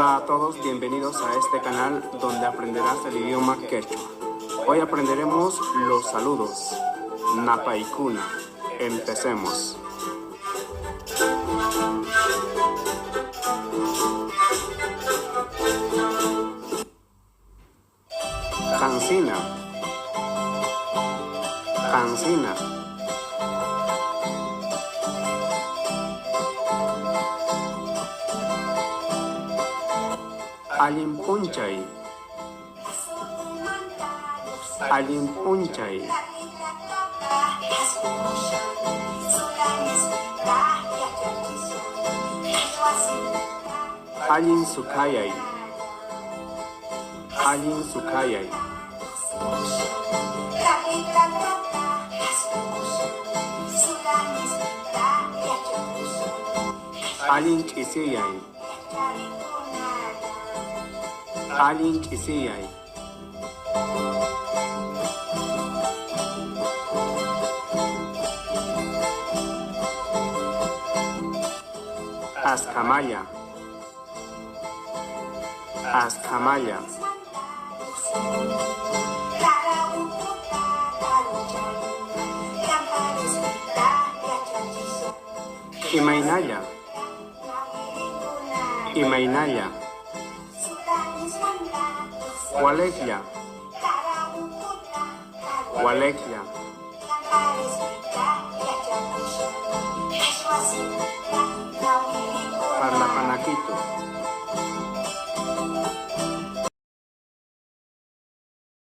Hola a todos, bienvenidos a este canal donde aprenderás el idioma quechua. Hoy aprenderemos los saludos. Napaikuna. Empecemos. Cancina. Cancina. Alimpunchay. Alimpunchay. Alin sukayay. Alin sukayay. Alin kisiyay. Alin kisiyay. Askamaya. Askamaya. Imaynaya. Imaynaya. Walekya. Walekya. Parlapanakito.